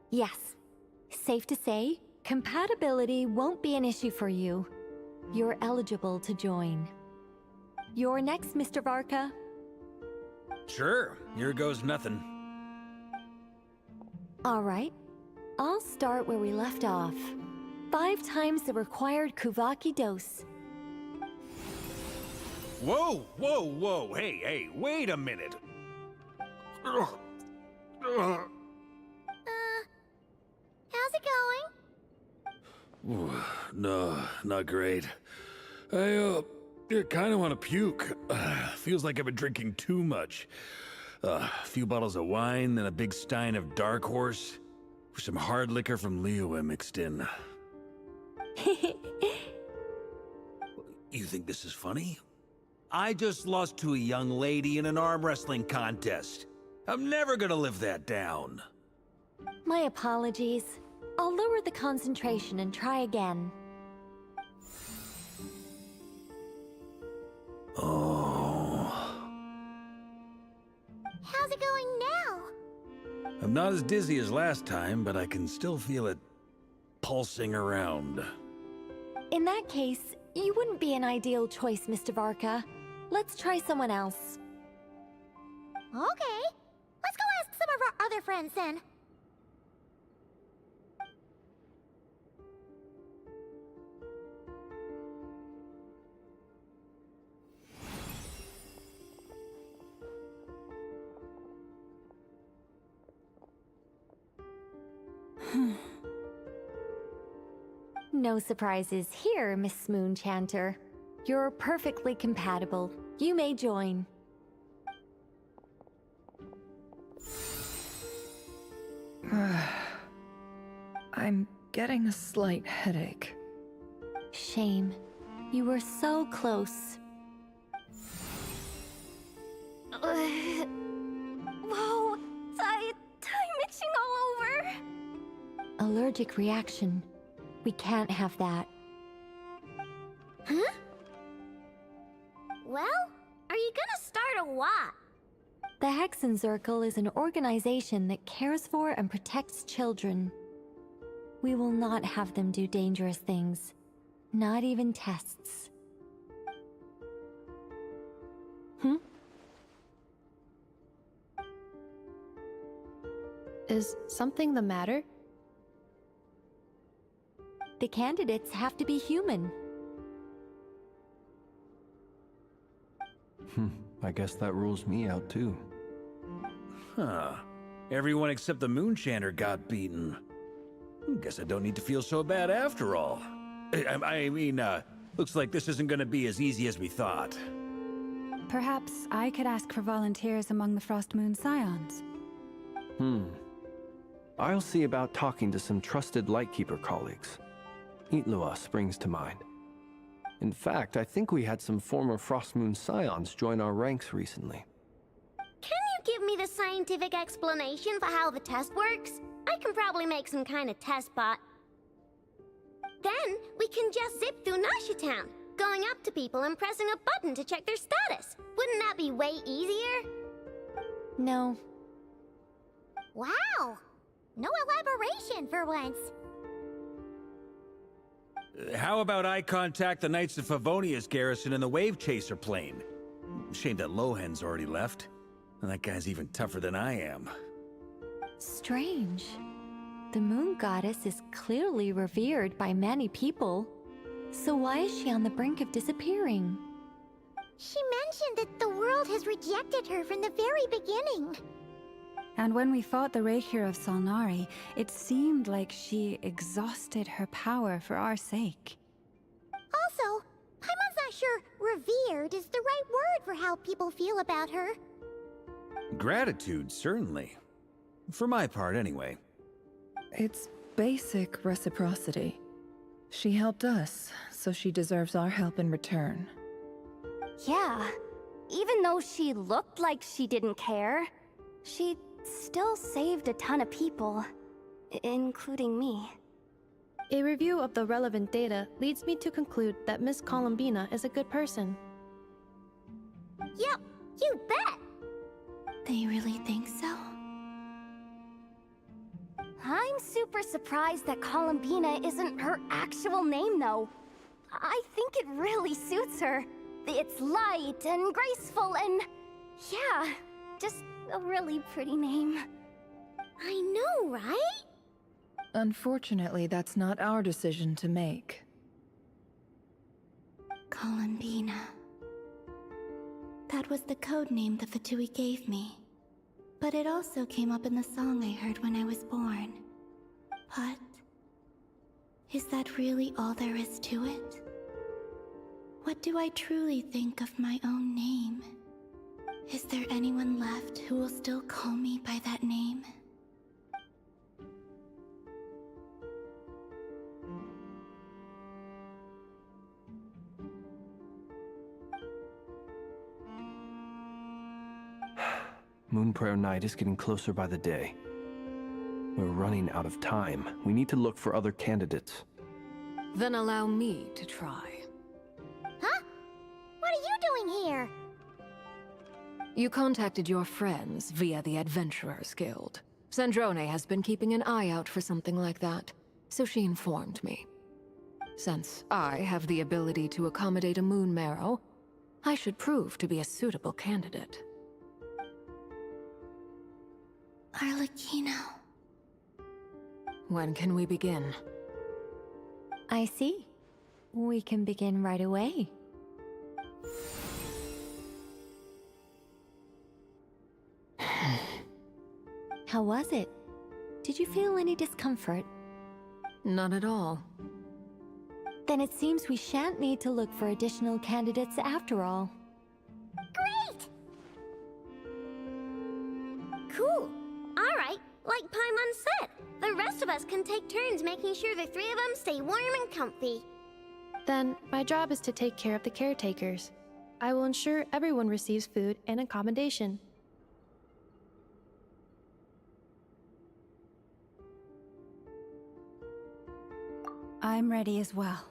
Yes, safe to say, compatibility won't be an issue for you. You're eligible to join. You're next, Mr. Varka. Sure, here goes nothing. All right, I'll start where we left off. 5 times the required Kuvaki dose. Whoa, whoa, whoa, hey, wait a minute. How's it going? No, not great. I kind of want to puke. Feels like I've been drinking too much. A few bottles of wine, then a big stein of Dark Horse. With some hard liquor from Liyue mixed in. You think this is funny? I just lost to a young lady in an arm wrestling contest. I'm never gonna live that down. My apologies. I'll lower the concentration and try again. Oh. How's it going now? I'm not as dizzy as last time, but I can still feel it pulsing around. In that case, you wouldn't be an ideal choice, Mr. Varka. Let's try someone else. Okay, let's go ask some of our other friends then. No surprises here, Miss Moonchanter. You're perfectly compatible. You may join. I'm getting a slight headache. Shame. You were so close. Whoa, I'm itching all over. Allergic reaction. We can't have that. Huh? Well, are you gonna start a what? The Hexenzirkel is an organization that cares for and protects children. We will not have them do dangerous things. Not even tests. Is something the matter? The candidates have to be human. I guess that rules me out too. Huh. Everyone except the Moonshanter got beaten. Guess I don't need to feel so bad after all. I mean, looks like this isn't gonna be as easy as we thought. Perhaps I could ask for volunteers among the Frost Moon Scions. I'll see about talking to some trusted Lightkeeper colleagues. Itlua springs to mind. In fact, I think we had some former Frost Moon Scions join our ranks recently. Can you give me the scientific explanation for how the test works? I can probably make some kind of test bot. Then we can just zip through Nasha Town, going up to people and pressing a button to check their status. Wouldn't that be way easier? No. Wow! No elaboration for once. How about I contact the Knights of Favonia's garrison in the Wave Chaser plane? Shame that Lohan's already left. And that guy's even tougher than I am. Strange. The moon goddess is clearly revered by many people. So why is she on the brink of disappearing? She mentioned that the world has rejected her from the very beginning. And when we fought the Rakier of Salnari, it seemed like she exhausted her power for our sake. Also, Paimon's not sure revered is the right word for how people feel about her. Gratitude, certainly. For my part, anyway. It's basic reciprocity. She helped us, so she deserves our help in return. Yeah. Even though she looked like she didn't care, she still saved a ton of people, including me. A review of the relevant data leads me to conclude that Miss Colombina is a good person. Yep, you bet! They really think so? I'm super surprised that Colombina isn't her actual name, though. I think it really suits her. It's light and graceful and... yeah, just a really pretty name. I know, right? Unfortunately, that's not our decision to make. Colombina. That was the code name the Fatui gave me. But it also came up in the song I heard when I was born. But... is that really all there is to it? What do I truly think of my own name? Is there anyone left who will still call me by that name? Moon Prayer Night is getting closer by the day. We're running out of time. We need to look for other candidates. Then allow me to try. Huh? What are you doing here? You contacted your friends via the Adventurers Guild. Sandrone has been keeping an eye out for something like that, so she informed me. Since I have the ability to accommodate a moon marrow, I should prove to be a suitable candidate. Arlecchino. When can we begin? I see. We can begin right away. How was it? Did you feel any discomfort? Not at all. Then it seems we shan't need to look for additional candidates after all. Great! Cool. Alright, like Paimon said, the rest of us can take turns making sure the three of them stay warm and comfy. Then, my job is to take care of the caretakers. I will ensure everyone receives food and accommodation. I'm ready as well.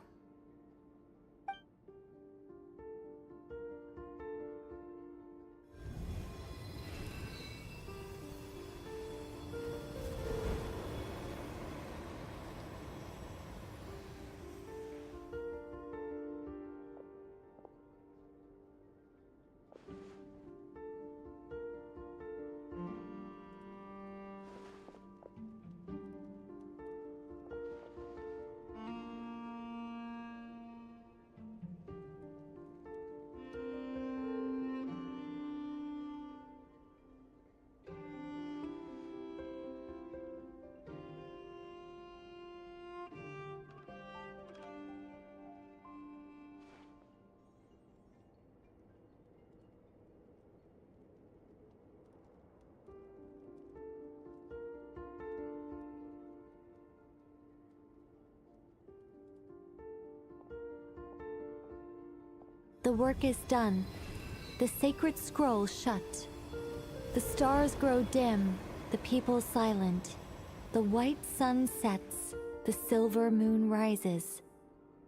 work is done. The sacred scroll shut. The stars grow dim, the people silent. The white sun sets, the silver moon rises.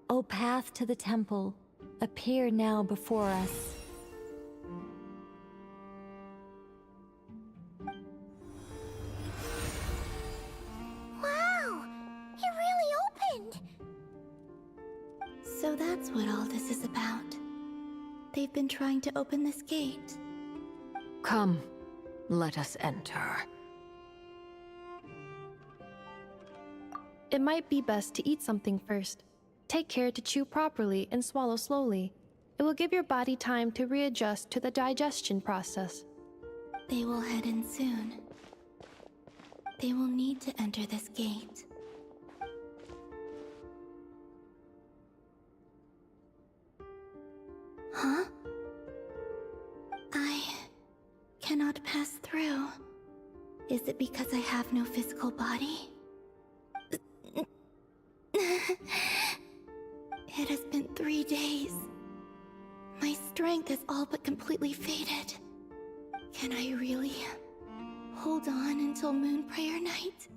O path to the temple, appear now before us. Wow! It really opened! So that's what all this is about. They've been trying to open this gate. Come, let us enter. It might be best to eat something first. Take care to chew properly and swallow slowly. It will give your body time to readjust to the digestion process. They will head in soon. They will need to enter this gate. Huh? I cannot pass through. Is it because I have no physical body? It has been 3 days. My strength has all but completely faded. Can I really hold on until Moon Prayer Night?